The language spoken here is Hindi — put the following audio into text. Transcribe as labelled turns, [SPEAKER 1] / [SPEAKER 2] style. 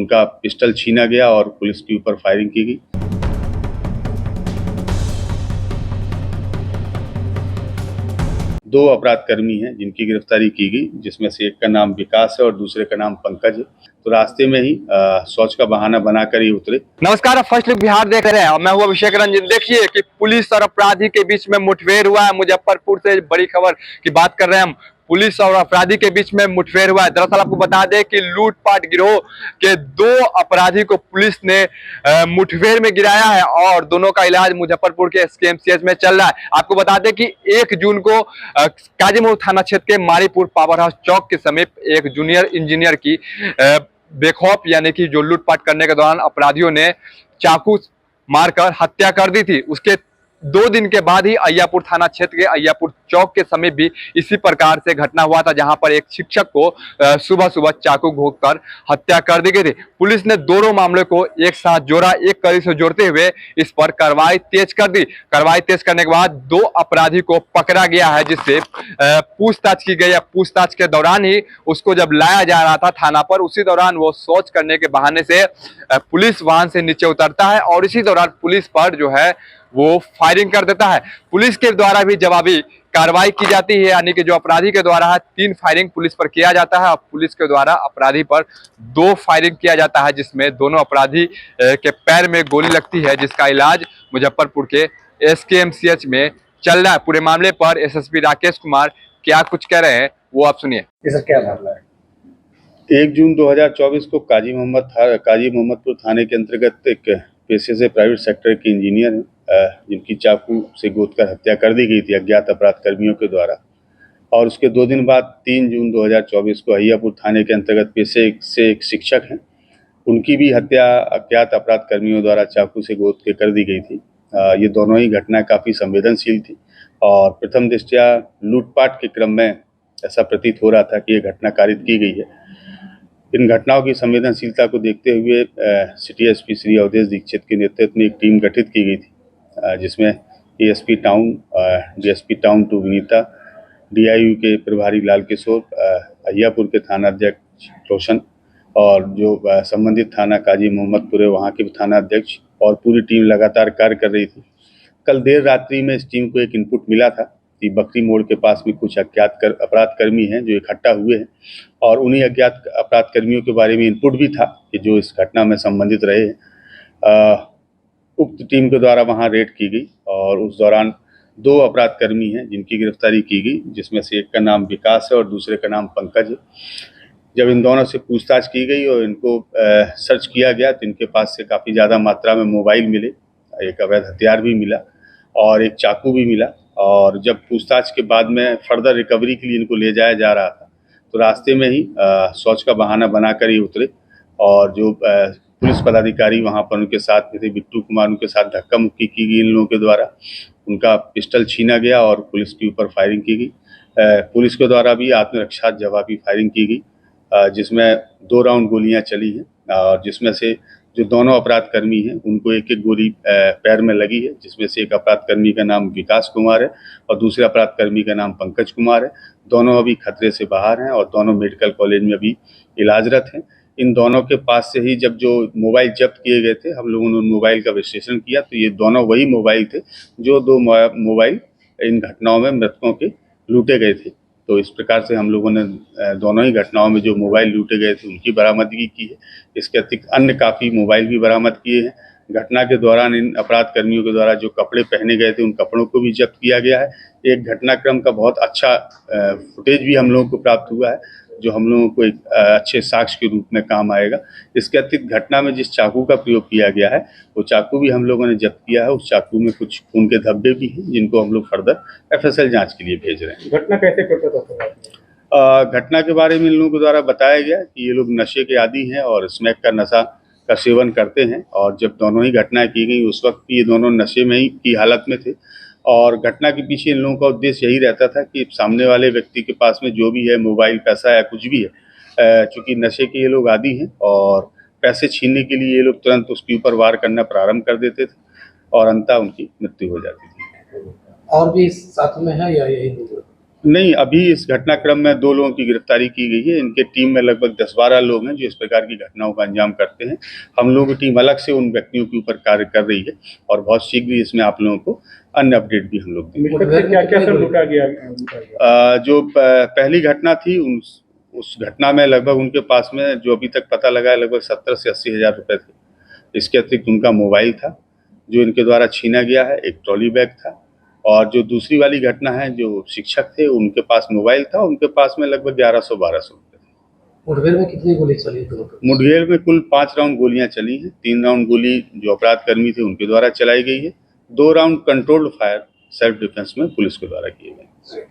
[SPEAKER 1] उनका पिस्टल छीना गया और पुलिस के ऊपर फायरिंग की गई। दो अपराधकर्मी हैं जिनकी गिरफ्तारी की गई, जिसमें से एक का नाम विकास है और दूसरे का नाम पंकज है। तो रास्ते में ही शौच का बहाना बनाकर ही उतरे।
[SPEAKER 2] नमस्कार, आप फर्स्ट लुक बिहार देख रहे हैं और मैं हूं अभिषेक रंजन। देखिए कि पुलिस और अपराधी के बीच में मुठभेड़ हुआ है। मुजफ्फरपुर से बड़ी खबर की बात कर रहे हैं हम। पुलिस और अपराधी के बीच में मुठभेड़ हुआ है। दरअसल आपको बता दें कि लूटपाट गिरोह के दो अपराधी को पुलिस ने मुठभेड़ में गिराया है और दोनों का इलाज मुजफ्फरपुर के एसकेएमसीएच में चल रहा है। आपको बता दें कि 1 जून को काजीमोड़ थाना क्षेत्र के मारीपुर पावर हाउस चौक के समीप एक जूनियर इंजीनियर की बेखौफ यानी कि जो लूटपाट करने के दौरान अपराधियों ने चाकू मारकर हत्या कर दी थी। उसके 2 दिन के बाद ही अय्यापुर थाना क्षेत्र के अय्यापुर चौक के समीप भी इसी प्रकार से घटना हुआ था, जहां पर एक शिक्षक को सुबह सुबह चाकू घोंपकर हत्या कर दी गई थी। पुलिस ने दोनों मामले को एक साथ जोड़ा, एक कड़ी से जोड़ते हुए इस पर कार्रवाई तेज कर दी। कार्रवाई तेज करने के बाद 2 अपराधी को पकड़ा गया है, जिससे पूछताछ की गई। पूछताछ के दौरान ही उसको जब लाया जा रहा था थाना पर, उसी दौरान वो शौच करने के बहाने से पुलिस वाहन से नीचे उतरता है और इसी दौरान पुलिस पर जो है वो फायरिंग कर देता है। पुलिस के द्वारा भी जवाबी कार्रवाई की जाती है, यानी कि जो अपराधी के द्वारा है 3 फायरिंग पुलिस पर किया जाता है और पुलिस के द्वारा अपराधी पर 2 फायरिंग किया जाता है, जिसमें दोनों अपराधी के पैर में गोली लगती है, जिसका इलाज मुजफ्फरपुर के एसकेएमसीएच में चल रहा है। पूरे मामले पर एसएसपी राकेश कुमार क्या कुछ कह रहे हैं वो आप सुनिए।
[SPEAKER 3] क्या मामला है?
[SPEAKER 1] 1 जून 2024 को काजी मोहम्मदपुर थाने के अंतर्गत एक पेशे से प्राइवेट सेक्टर के इंजीनियर हैं, जिनकी चाकू से गोदकर हत्या कर दी गई थी अज्ञात अपराध कर्मियों के द्वारा। और उसके 2 दिन बाद 3 जून 2024 को अय्यापुर थाने के अंतर्गत पेशे से एक शिक्षक हैं, उनकी भी हत्या अज्ञात अपराध कर्मियों द्वारा चाकू से गोद के कर दी गई थी। ये दोनों ही घटनाएं काफ़ी संवेदनशील थी और प्रथम दृष्टया लूटपाट के क्रम में ऐसा प्रतीत हो रहा था कि ये घटना कारित की गई है। इन घटनाओं की संवेदनशीलता को देखते हुए सिटी एसपी श्री अवधेश दीक्षित के नेतृत्व में एक टीम गठित की गई थी, जिसमें ASP town, DSP town 2 Vinita, DIU के प्रभारी लाल किशोर, अय्यापुर के थाना अध्यक्ष रोशन और जो संबंधित थाना काजी मोहम्मदपुर है वहाँ के थाना अध्यक्ष और पूरी टीम लगातार कार्य कर रही थी। कल देर रात्रि में इस टीम को एक इनपुट मिला था कि बकरी मोड़ के पास में कुछ अज्ञात अपराध कर्मी हैं जो इकट्ठा हुए हैं और उन्हीं अज्ञात अपराध कर्मियों के बारे में इनपुट भी था कि जो इस घटना में संबंधित रहे हैं। उक्त टीम के द्वारा वहां रेड की गई और उस दौरान 2 अपराध कर्मी हैं जिनकी गिरफ्तारी की गई, जिसमें से एक का नाम विकास है और दूसरे का नाम पंकज है। जब इन दोनों से पूछताछ की गई और इनको सर्च किया गया तो इनके पास से काफ़ी ज़्यादा मात्रा में मोबाइल मिले, एक अवैध हथियार भी मिला और एक चाकू भी मिला। और जब पूछताछ के बाद में फर्दर रिकवरी के लिए इनको ले जाया जा रहा था तो रास्ते में ही शौच का बहाना बनाकर ही उतरे और जो पुलिस पदाधिकारी वहां पर उनके साथ थे, बिट्टू कुमार, उनके साथ धक्का मुक्की की गई इन लोगों के द्वारा। उनका पिस्टल छीना गया और पुलिस के ऊपर फायरिंग की गई। पुलिस के द्वारा भी आत्मरक्षा जवाबी फायरिंग की गई, जिसमें 2 राउंड गोलियां चली हैं और जिसमें से जो दोनों अपराध कर्मी हैं उनको एक एक गोली पैर में लगी है, जिसमें से एक अपराध कर्मी का नाम विकास कुमार है और दूसरे अपराध कर्मी का नाम पंकज कुमार है। दोनों अभी खतरे से बाहर हैं और दोनों मेडिकल कॉलेज में अभी इलाजरत हैं। इन दोनों के पास से ही जब जो मोबाइल जब्त किए गए थे, हम लोगों ने मोबाइल का विश्लेषण किया तो ये दोनों वही मोबाइल थे जो 2 मोबाइल इन घटनाओं में मृतकों के लूटे गए थे। तो इस प्रकार से हम लोगों ने दोनों ही घटनाओं में जो मोबाइल लूटे गए थे उनकी बरामदगी की है। इसके अतिरिक्त अन्य काफ़ी मोबाइल भी बरामद किए हैं। घटना के दौरान इन अपराध कर्मियों के द्वारा जो कपड़े पहने गए थे उन कपड़ों को भी जब्त किया गया है। एक घटनाक्रम का बहुत अच्छा फुटेज भी हम लोगों को प्राप्त हुआ है, जो हम लोगों को एक अच्छे साक्ष्य के रूप में काम आएगा। इसके अतिरिक्त घटना में जिस चाकू का प्रयोग किया गया है वो चाकू भी हम लोगों ने जब्त किया है। उस चाकू में कुछ खून के धब्बे भी हैं जिनको हम लोग फर्दर एफएसएल जांच के लिए भेज रहे हैं।
[SPEAKER 3] घटना कैसे करता था?
[SPEAKER 1] घटना के बारे में इन लोगों के द्वारा बताया गया कि ये लोग नशे के आदी हैं और स्मैक का नशा का सेवन करते हैं और जब दोनों ही घटनाएं की गई उस वक्त भी ये दोनों नशे में ही की हालत में थे और घटना के पीछे इन लोगों का उद्देश्य यही रहता था कि सामने वाले व्यक्ति के पास में जो भी है मोबाइल, पैसा या कुछ भी है, चूँकि नशे के ये लोग आदी हैं और पैसे छीनने के लिए ये लोग तुरंत उसके ऊपर वार करना प्रारंभ कर देते थे और अंततः उनकी मृत्यु हो जाती थी।
[SPEAKER 3] और भी साथ में है या यही?
[SPEAKER 1] नहीं, अभी इस घटनाक्रम में 2 लोगों की गिरफ्तारी की गई है। इनके टीम में लगभग 10-12 लोग हैं जो इस प्रकार की घटनाओं का अंजाम करते हैं। हम लोगों की टीम अलग से उन व्यक्तियों के ऊपर कार्य कर रही है और बहुत शीघ्र ही इसमें आप लोगों को अन्य अपडेट भी हम लोग देंगे।
[SPEAKER 3] मृतक से क्या-क्या सब लूटा गया?
[SPEAKER 1] जो पहली घटना थी उस घटना में लगभग उनके पास में जो अभी तक पता लगा है लगभग 70 से 80 हज़ार रुपए थे। इसके अतिरिक्त उनका मोबाइल था जो इनके द्वारा छीना गया है, एक ट्रॉली बैग था और जो दूसरी वाली घटना है जो शिक्षक थे उनके पास मोबाइल था, उनके पास में लगभग 1100-1200 रुपए थे।
[SPEAKER 3] मुठभेड़ में कितनी गोली चली थी?
[SPEAKER 1] मुठभेड़ में कुल 5 राउंड गोलियां चली हैं। 3 राउंड गोली जो अपराध कर्मी थे उनके द्वारा चलाई गई है। 2 round controlled fire self defence में पुलिस के द्वारा किए गए।